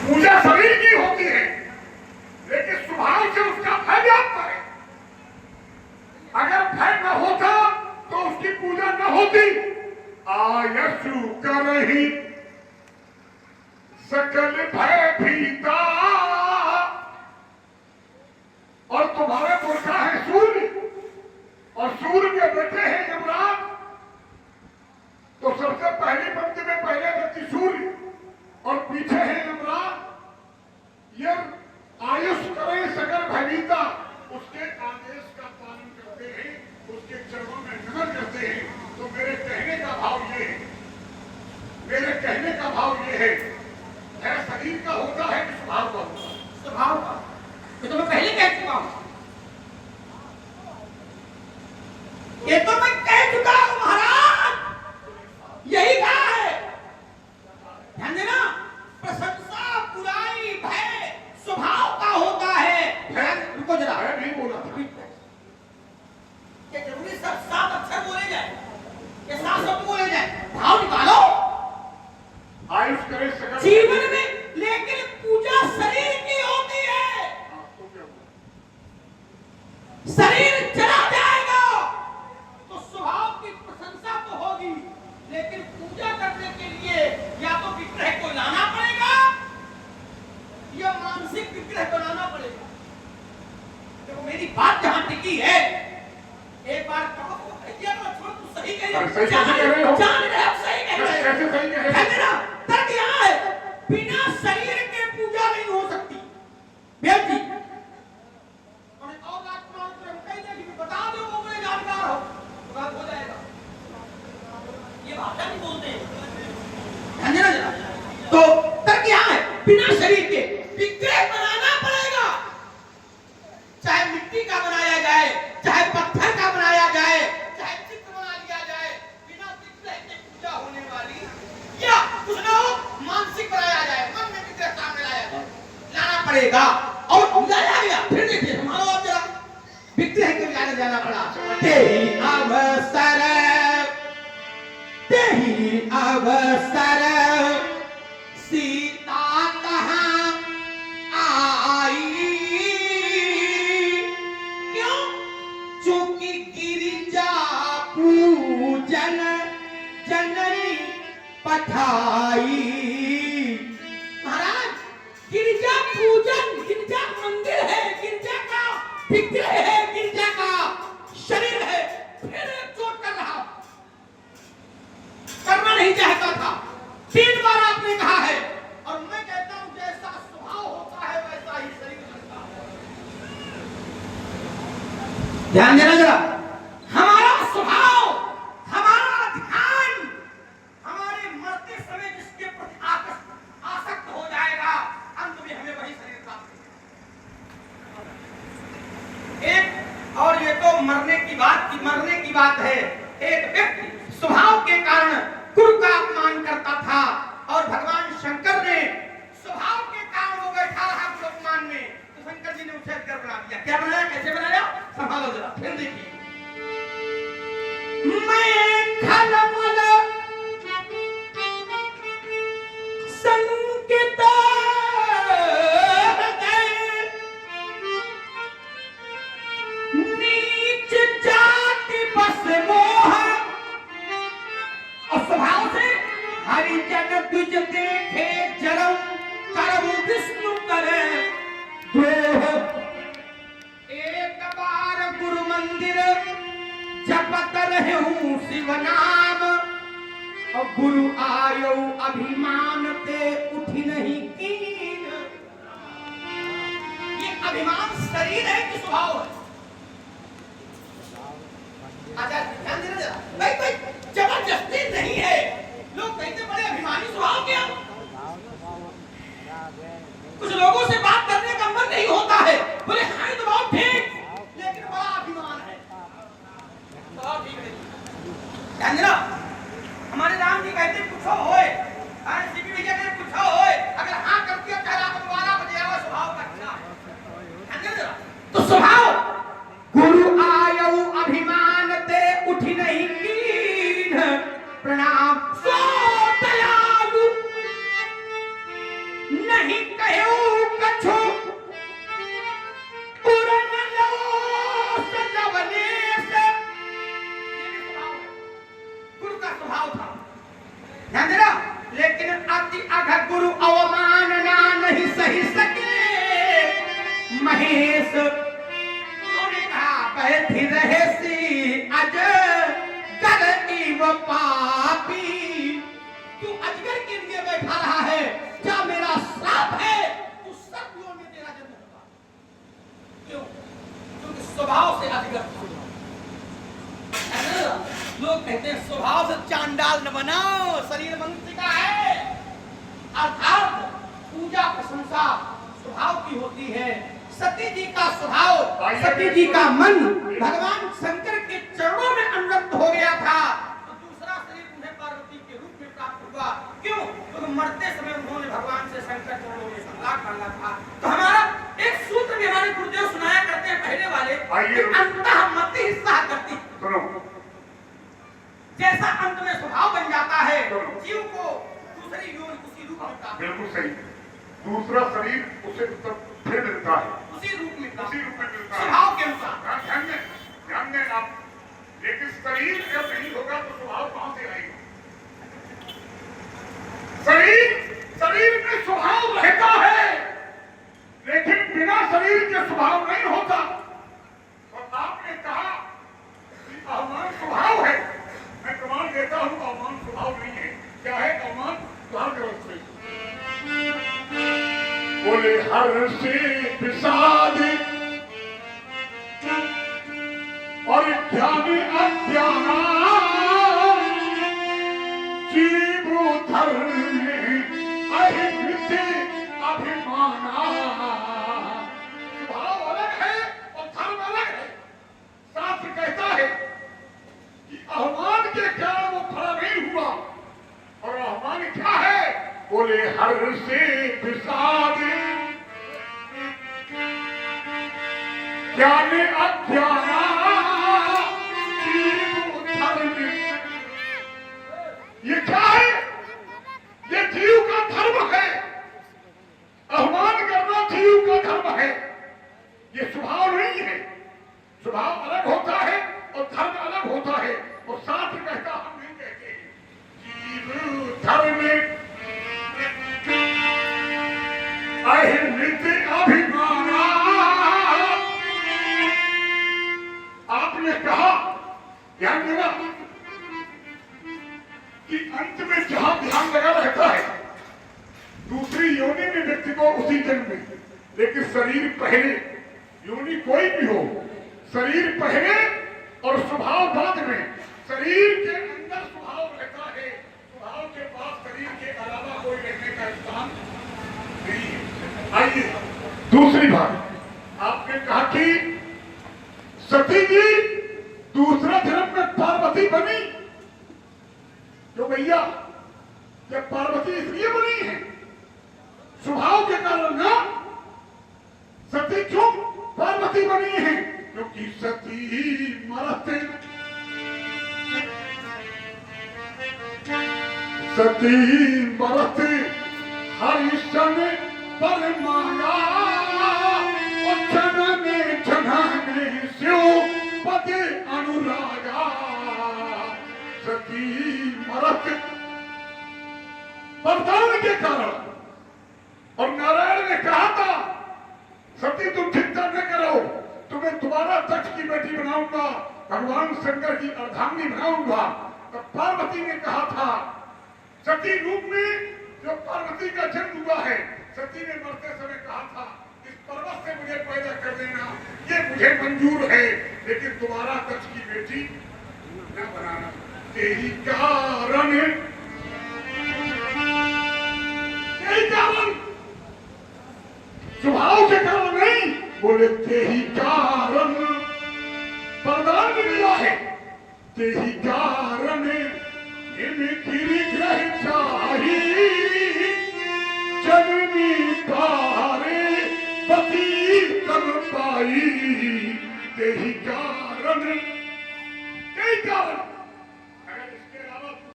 पूजा शरीर की होती है, लेकिन स्वभाव से उसका भय व्याप्त है। अगर भय न होता तो उसकी पूजा न होती। आयसु करहि सकल भय भीता, और तुम्हारे पुरखा है सूर्य, और सूर्य के बेटे हैं यमराज। तो सबसे पहली पंक्ति में पहले व्यक्ति सूर्य और पीछे है यमराज। ये आयुष करे सगर भयभीता, उसके आदेश का पालन करते हैं, उसके चरणों में नमन करते हैं। तो मेरे कहने का भाव ये है, मेरे कहने का भाव ये है, भय शरीर का होता है कि स्वभाव का होता है? स्वभाव का। तो मैं पहले कह चुका हूं, ये तो मैं कह चुका हूं महाराज, यही कहा है। ध्यान देना, प्रशंसा बुराई भय स्वभाव का होता है। रुको जरा, मैं नहीं बोला था। क्या जरूरी सब 7 अक्षर बोले जाए या 7 शब्द बोले जाए? भाव निकालो। आयुष करे सगर जीवन में लेकिन पूजा शरीर की होती है। तो क्या हुआ? शरीर चला जाएगा तो स्वभाव की प्रशंसा तो होगी, लेकिन पूजा करने के लिए या तो विग्रह को लाना पड़ेगा या मानसिक विग्रह बनाना पड़ेगा। देखो मेरी बात जहां टिकी है, एक बार कहो तो भैया ना छोड़, तू सही कह रहे हो, जान रहे हो सही कह रहे हो। कैसे सही कह रहे हो? है ना, तर्क यहाँ है, बिना शरीर के पूजा नहीं हो सकती। बेद जी और राजकुमार को हम कह दें कि बता दो वो बड़े जानकार हो, तो बात हो जाएगा। ये भाषा नहीं बोलते हैं, ध्यान देना जरा। तो तर्क यहाँ है, बिना शरीर के विग्रह बनाना पड़ेगा, चाहे मिट्टी का बनाया जाए, चाहे पत्थर का बनाया जाए, चाहे चित्र बना लिया जाए, बिना विग्रह के पूजा होने वाली, या कुछ ना हो मानसिक बनाया जाए, मन में विग्रह सामने लाया जाए, लाना पड़ेगा। और लाया गया, फिर देखिए हमारा आप जरा विग्रह के लाने जाना पड़ा। तेरी अवसर, तेरी अवसर सीता कहाँ आई, क्यों? चूंकि गिरिजा पूजन जननी पठाई। महाराज, गिरिजा पूजन, गिरिजा मंदिर है, गिरिजा का विग्रह है, गिरिजा का शरीर है, फिर एक चोट कर रहा, करना नहीं चाहता था। 3 बार आपने कहा है, और मैं कहता हूं जैसा स्वभाव होता है वैसा ही शरीर बनता है। ध्यान देना जरा, हमारा स्वभाव, हमारा ध्यान हमारे मरते समय जिसके प्रति आसक्त हो जाएगा, अंत में हमें वही शरीर प्राप्त होगा। एक और ये तो मरने की बात है। एक व्यक्ति स्वभाव के कारण गुरु का अपमान करता था, और भगवान शंकर ने स्वभाव के कारण वो बैठा रहा गुरु अपमान में, तो शंकर जी ने उसे अजगर बना दिया। क्या बनाया, कैसे बनाया, संभालो जरा, फिर देखिए। मैं खलमल संकित नीच जाति बस मोह, और स्वभाव से हरिजन तुझ देखे जरम करम विष्णु करे द्रोह। एक बार गुरु मंदिर जपत रहूं शिव नाम, और गुरु आयो अभिमान ते उठी नहीं कीन। ये अभिमान शरीर है कि स्वभाव है? अच्छा ध्यान देना जरा, भाई भाई जबरदस्ती नहीं है। लोग कहते बड़े अभिमानी स्वभाव के, कुछ लोगों से बात करने का मन नहीं होता है, बोले हाँ तो बहुत ठीक, लेकिन बड़ा अभिमान है, बहुत ठीक नहीं। ध्यान देना, हमारे राम जी कहते पूछो होए, सीपी भैया ने पूछो होए, अगर हाँ कर दिया पहला तो दोबारा बजाया स्वभाव का अच्छा है। ध्यान देना, तो स्वभाव गुरु आयो अभिमान ते उठी नहीं कीन, प्रणाम महेश उन्होंने कहा बैठी रहे सी अज गर वो पापी, तू अजगर के लिए बैठा रहा है, क्या मेरा श्राप है, तू सर्पियों में तेरा जन्म होगा। क्यों? क्योंकि स्वभाव से अजगर लोग कहते हैं स्वभाव से चांडाल न बनाओ, शरीर मनुष्य का है। अर्थात पूजा प्रशंसा स्वभाव की होती है। सती जी का स्वभाव, सती जी का मन भगवान शंकर के चरणों में अनुरक्त हो गया था, तो दूसरा शरीर उन्हें पार्वती के रूप में प्राप्त हुआ। क्यों? क्योंकि मरते समय उन्होंने भगवान से शंकर चरणों में संलाप मांगा था। तो हमारा एक सूत्र भी हमारे गुरुदेव सुनाया करते हैं पहले वाले, अंतःमति हिस्सा करती, जैसा अंत में स्वभाव बन जाता है जीव को दूसरी योनि उसी रूप में प्राप्त। बिल्कुल सही। दूसरा शरीर उसे फिर मिलता है, उसी रूप में मिलता है स्वभाव के अनुसार। ध्यान दें आप, लेकिन शरीर जब नहीं होगा तो स्वभाव कहां से आएगा? शरीर में स्वभाव रहता है, लेकिन बिना शरीर के स्वभाव नहीं होता। और आपने कहा कि अवमान स्वभाव है, मैं प्रमाण देता हूं अवमान स्वभाव नहीं है। क्या है अवमान? बोले हर से विषाद और ज्ञान अज्ञान जीव धर्म अहिंस अभिमाना। स्वभाव अलग है और धर्म अलग है। शास्त्र कहता है कि अवमान के कारण वो खड़ा नहीं हुआ, और अवमान क्या है? बोले हर से विषाद ज्ञान अज्ञान जीव धर्म। ये क्या है? ये जीव का धर्म है। अवमान करना जीव का धर्म है, ये स्वभाव नहीं है। स्वभाव अलग होता है और धर्म अलग होता है। और शास्त्र कहता हम नहीं कहते जीव धर्म अहिंस अभिमाना। आपने कहा, ध्यान देना, कि अंत में जहां ध्यान लगा रहता है दूसरी योनि में व्यक्ति को उसी जन्म में, लेकिन शरीर पहले। योनि कोई भी हो, शरीर पहले और स्वभाव बाद में। शरीर के अंदर स्वभाव रहता है, स्वभाव के पास शरीर के अलावा कोई रहने का स्थान नहीं है। आइए दूसरी बात, आपने कहा कि सती जी दूसरा जन्म में पार्वती बनी। जो भैया, जब पार्वती इसलिए बनी है स्वभाव के कारण ना। सती क्यों पार्वती बनी है? क्योंकि सती मरते, सती मरते हरिश्चंद्र पर मांगा, और जनने जनने शिव पति अनुरागा। सती मरत वरदान के कारण। और नारायण ने कहा था सती तुम चिंता न करो, तुम्हें दोबारा दक्ष की बेटी बनाऊंगा, भगवान शंकर की अर्धांगिनी बनाऊंगा। तब पार्वती ने कहा था, सती रूप में जो पार्वती का जन्म हुआ है, सती ने मरते समय कहा था इस पर्वत से मुझे पैदा कर देना, ये मुझे मंजूर है, लेकिन दोबारा दक्ष की बेटी न बनाना। तेरी कारण, तेरी कारण, स्वभाव के कारण नहीं। बोले तेरी कारण वरदान मिला है। तेरी कारण ग्रह चाही जननी तारे पति कर पाई। तेरी कारण, तेरी कारण